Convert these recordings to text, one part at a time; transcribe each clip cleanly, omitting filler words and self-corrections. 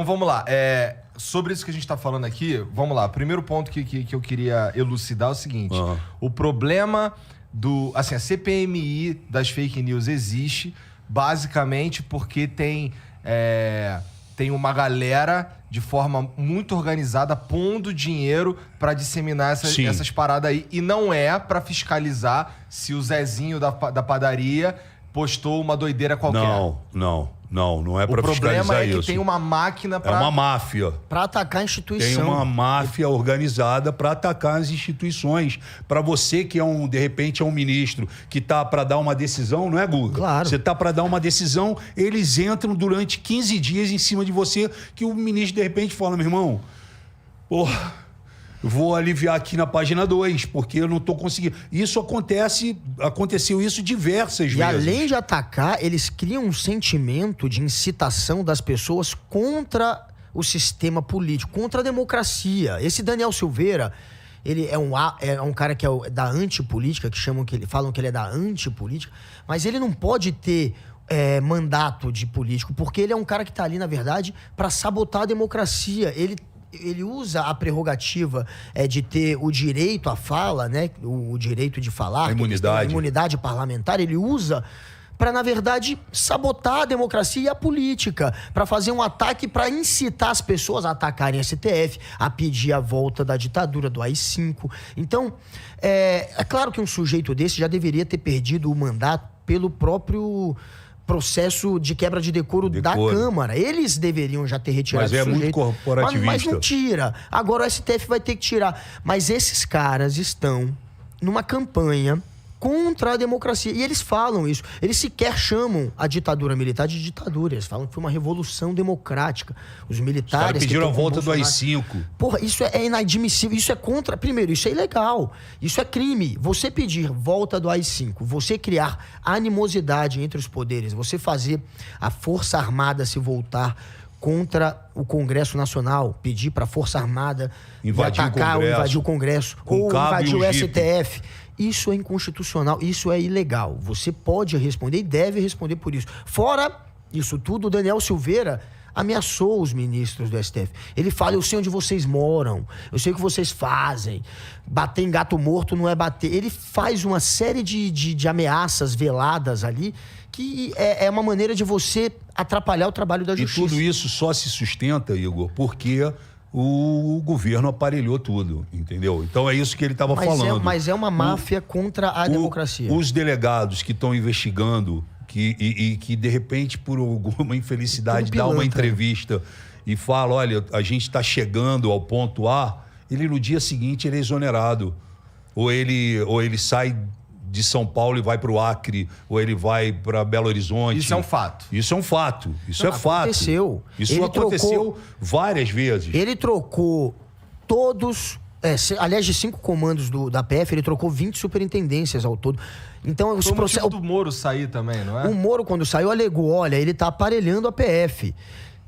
Então vamos lá. Sobre isso que a gente tá falando aqui, vamos lá. Primeiro ponto que eu queria elucidar é o seguinte. O problema a CPMI das fake news existe basicamente porque tem uma galera de forma muito organizada pondo dinheiro para disseminar essas paradas aí. E não é para fiscalizar se o Zezinho da padaria postou uma doideira qualquer. Não é para fiscalizar isso. O problema é que tem uma máquina para... É uma máfia. Para atacar a instituição. Tem uma máfia organizada para atacar as instituições. Para você que de repente é um ministro que tá para dar uma decisão, não é, Guga? Claro. Você tá para dar uma decisão, eles entram durante 15 dias em cima de você, que o ministro de repente fala, meu irmão, vou aliviar aqui na página 2, porque eu não estou conseguindo. Isso aconteceu isso diversas vezes. E além de atacar, eles criam um sentimento de incitação das pessoas contra o sistema político, contra a democracia. Esse Daniel Silveira, ele é um cara que é da antipolítica, falam que ele é da antipolítica, mas ele não pode ter mandato de político, porque ele é um cara que está ali, na verdade, para sabotar a democracia. Ele usa a prerrogativa de ter o direito à fala, né? O direito de falar. A imunidade parlamentar. Ele usa para, na verdade, sabotar a democracia e a política. Para fazer um ataque, para incitar as pessoas a atacarem a STF, a pedir a volta da ditadura, do AI-5. Então, é claro que um sujeito desse já deveria ter perdido o mandato pelo próprio processo de quebra de decoro da Câmara. Eles deveriam já ter retirado o sujeito. Mas muito corporativista. Mas não tira. Agora o STF vai ter que tirar. Mas esses caras estão numa campanha contra a democracia. E eles falam isso. Eles sequer chamam a ditadura militar de ditadura. Eles falam que foi uma revolução democrática. Os militares... Os caras pediram a volta do AI-5. Porra, isso é inadmissível. Isso é contra... Primeiro, isso é ilegal. Isso é crime. Você pedir volta do AI-5, você criar animosidade entre os poderes, você fazer a Força Armada se voltar contra o Congresso Nacional, pedir para a Força Armada atacar ou invadir o Congresso, ou invadir o STF... Isso é inconstitucional, isso é ilegal. Você pode responder e deve responder por isso. Fora isso tudo, o Daniel Silveira ameaçou os ministros do STF. Ele fala, eu sei onde vocês moram, eu sei o que vocês fazem. Bater em gato morto não é bater. Ele faz uma série de ameaças veladas ali, que é uma maneira de você atrapalhar o trabalho da justiça. E tudo isso só se sustenta, Igor, porque o governo aparelhou tudo, entendeu? Então é isso que ele estava falando. Mas é uma máfia contra a democracia. Os delegados que estão investigando que de repente, por alguma infelicidade, dá uma entrevista e fala, olha, a gente está chegando ao ponto A, ele no dia seguinte ele é exonerado. Ou ele sai de São Paulo e vai para o Acre, ou ele vai para Belo Horizonte. Isso é um fato. Isso é um fato. Isso é fato. Aconteceu. Isso aconteceu várias vezes. Ele trocou todos... aliás, de 5 comandos da PF, ele trocou 20 superintendências ao todo. Então, foi o motivo do Moro sair também, não é? O Moro, quando saiu, alegou, olha, ele está aparelhando a PF.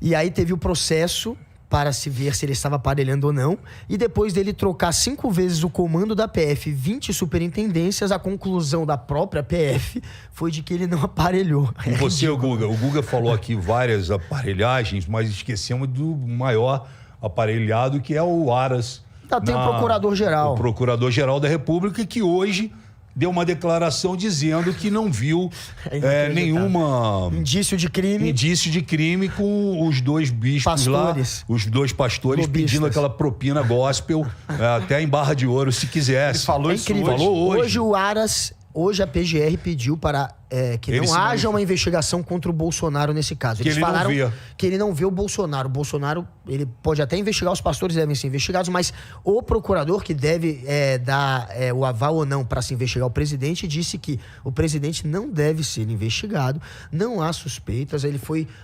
E aí teve o processo para se ver se ele estava aparelhando ou não. E depois dele trocar 5 vezes o comando da PF, 20 superintendências, a conclusão da própria PF foi de que ele não aparelhou. E você, o Guga falou aqui várias aparelhagens, mas esquecemos do maior aparelhado, que é o Aras. Tem o Procurador-Geral. O Procurador-Geral da República, que hoje deu uma declaração dizendo que não viu nenhuma... Indício de crime com os 2 bispos pastores. Lá, os 2 pastores Lobistas. pedindo aquela propina gospel, até em Barra de Ouro, se quisesse. Ele falou isso hoje. Falou hoje. O Aras... Hoje a PGR pediu para que não haja uma investigação contra o Bolsonaro nesse caso. Eles falaram que ele não vê o Bolsonaro. O Bolsonaro, ele pode até investigar, os pastores devem ser investigados, mas o procurador que deve dar o aval ou não para se investigar o presidente disse que o presidente não deve ser investigado, não há suspeitas,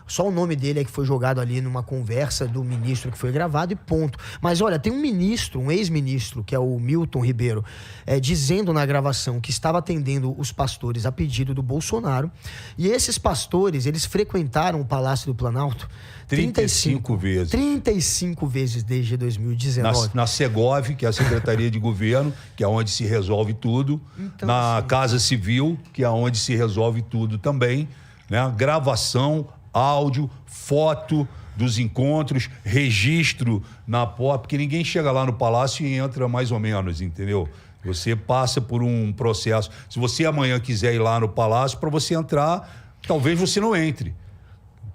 só o nome dele é que foi jogado ali numa conversa do ministro que foi gravado e ponto. Mas olha, tem um ex-ministro, que é o Milton Ribeiro, dizendo na gravação que estava atendendo os pastores a pedido do Bolsonaro, e esses pastores, eles frequentaram o Palácio do Planalto 35 vezes. 35 vezes desde 2019. Na Segov, que é a Secretaria de Governo, que é onde se resolve tudo. Então, na Casa Civil, que é onde se resolve tudo também, né? Gravação, áudio, foto, dos encontros, registro na porta, porque ninguém chega lá no palácio e entra mais ou menos, entendeu? Você passa por um processo. Se você amanhã quiser ir lá no palácio, para você entrar, talvez você não entre.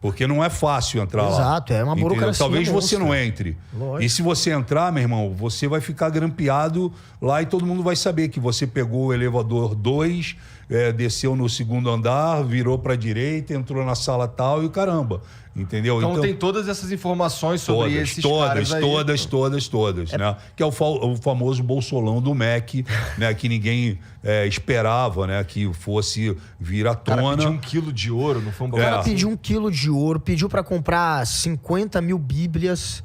Porque não é fácil entrar lá. Exato, é uma burocracia. Talvez você monstra. não entre. Lógico. E se você entrar, meu irmão, você vai ficar grampeado lá e todo mundo vai saber que você pegou o elevador 2, desceu no 2º andar, virou para a direita, entrou na sala tal e o caramba. Entendeu? Então tem todas essas informações sobre esses caras aí. Todas, né? Que é o famoso bolsolão do MEC, né? Que ninguém esperava, né? Que fosse vir à tona. O cara pediu 1 quilo de ouro, não foi um O cara pediu 1 quilo de ouro, pediu pra comprar 50 mil bíblias.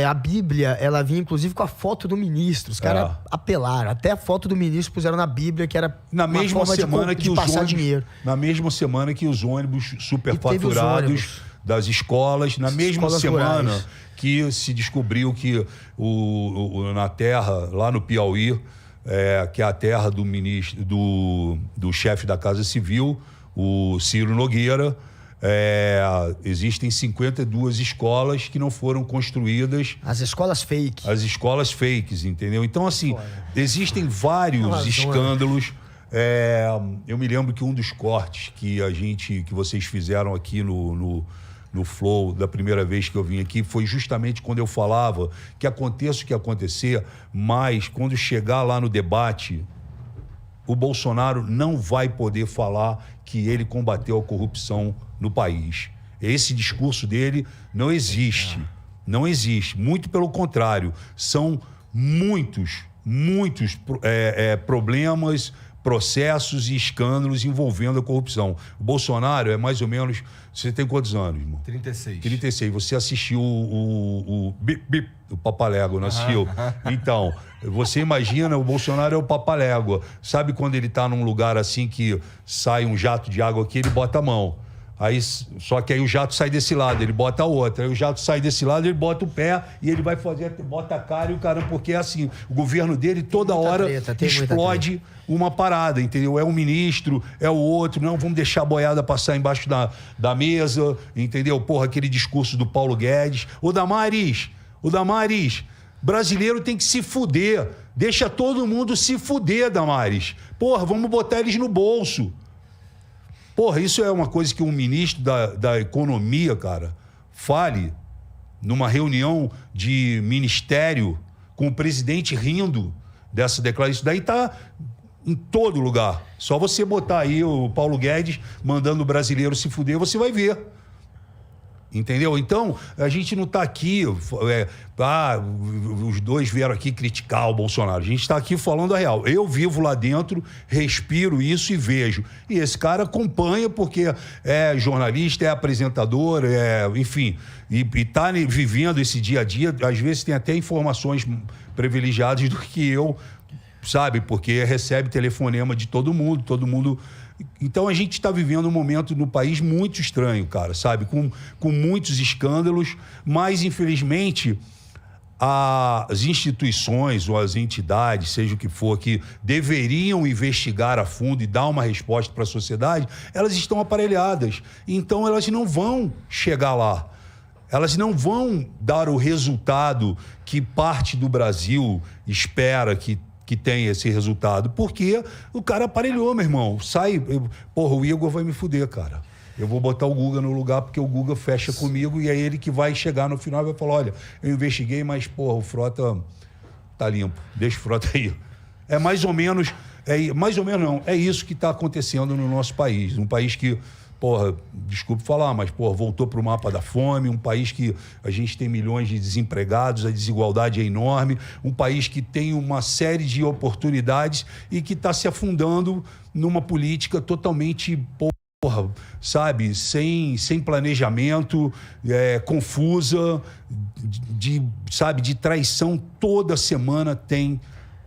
A Bíblia, ela vinha inclusive com a foto do ministro. Os caras apelaram. Até a foto do ministro puseram na Bíblia, que era na uma mesma forma semana de passar dinheiro. Na mesma semana que os ônibus superfaturados das escolas, na mesma semana rurais. que se descobriu que na terra, lá no Piauí, que é a terra do ministro, do chefe da Casa Civil, o Ciro Nogueira, existem 52 escolas que não foram construídas. As escolas fake. As escolas fakes, entendeu? Então, assim, existem vários escândalos. Eu me lembro que um dos cortes que vocês fizeram aqui no Flow, da primeira vez que eu vim aqui, foi justamente quando eu falava que aconteça o que acontecer, mas quando chegar lá no debate, o Bolsonaro não vai poder falar que ele combateu a corrupção no país. Esse discurso dele não existe. Não existe. Muito pelo contrário. São muitos problemas, processos e escândalos envolvendo a corrupção. O Bolsonaro é mais ou menos... Você tem quantos anos, irmão? 36. 36. Você assistiu o Papalégua, não assistiu? Então, você imagina, o Bolsonaro é o Papalégua. Sabe quando ele está num lugar assim que sai um jato de água aqui, ele bota a mão. Só que aí o jato sai desse lado, ele bota a outra. Aí o jato sai desse lado, ele bota o pé e ele vai bota a cara e o caramba, porque é assim, o governo dele toda hora explode uma parada, entendeu? É um ministro, é o outro, não, vamos deixar a boiada passar embaixo da mesa, entendeu? Porra, aquele discurso do Paulo Guedes. O Damares, brasileiro tem que se fuder, deixa todo mundo se fuder, Damares. Porra, vamos botar eles no bolso. Porra, isso é uma coisa que um ministro da Economia, cara, fale numa reunião de ministério com o presidente rindo dessa declaração. Isso daí tá em todo lugar. Só você botar aí o Paulo Guedes mandando o brasileiro se fuder, você vai ver. Entendeu? Então, a gente não está aqui... os dois vieram aqui criticar o Bolsonaro. A gente está aqui falando a real. Eu vivo lá dentro, respiro isso e vejo. E esse cara acompanha porque é jornalista, é apresentador, enfim. E está vivendo esse dia a dia. Às vezes tem até informações privilegiadas do que eu, sabe? Porque recebe telefonema de todo mundo... Então a gente está vivendo um momento no país muito estranho, cara, sabe? Com muitos escândalos, mas infelizmente as instituições ou as entidades, seja o que for, que deveriam investigar a fundo e dar uma resposta para a sociedade, elas estão aparelhadas. Então elas não vão chegar lá. Elas não vão dar o resultado que parte do Brasil espera que tem esse resultado, porque o cara aparelhou, meu irmão. Porra, o Igor vai me fuder, cara. Eu vou botar o Guga no lugar porque o Guga fecha comigo e é ele que vai chegar no final e vai falar, olha, eu investiguei, mas, porra, o Frota tá limpo. Deixa o Frota aí. É mais ou menos não. É isso que está acontecendo no nosso país. Um país que, porra, desculpe falar, mas, porra, voltou para o mapa da fome, um país que a gente tem milhões de desempregados, a desigualdade é enorme, um país que tem uma série de oportunidades e que está se afundando numa política totalmente, porra, sabe, sem planejamento, confusa, de traição. Toda semana tem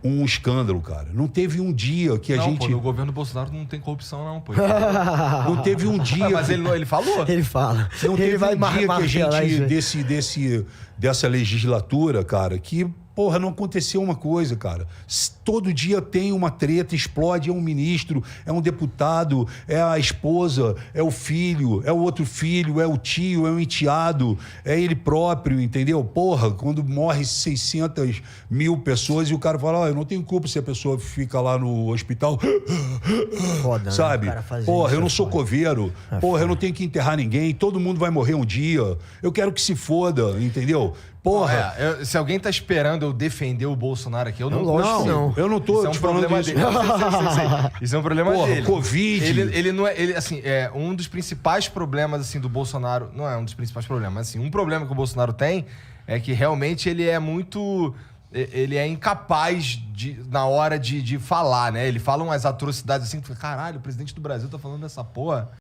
um escândalo, cara. Não teve um dia que a gente... Pô, no governo Bolsonaro não tem corrupção, não, pô. Não teve um dia... Mas ele falou? Ele fala. Não teve um dia que a gente, dessa legislatura, cara, que, Porra, não aconteceu uma coisa, cara. Todo dia tem uma treta, explode, é um ministro, é um deputado, é a esposa, é o filho, é o outro filho, é o tio, é o enteado, é ele próprio, entendeu? Porra, quando morre 600 mil pessoas e o cara fala, eu não tenho culpa se a pessoa fica lá no hospital, Foda, sabe? Né? Porra, eu não sou coveiro, porra, eu não tenho que enterrar ninguém, todo mundo vai morrer um dia, eu quero que se foda, entendeu? Porra. Se alguém tá esperando eu defender o Bolsonaro aqui, eu não lógico que não. Eu não tô isso te é um falando problema isso. dele. Isso é um problema Porra, dele. Covid. Ele não é, assim, um dos principais problemas assim do Bolsonaro, não é um dos principais problemas, mas assim, um problema que o Bolsonaro tem é que realmente ele é muito incapaz na hora de falar, né? Ele fala umas atrocidades assim, que caralho, o presidente do Brasil tá falando dessa porra.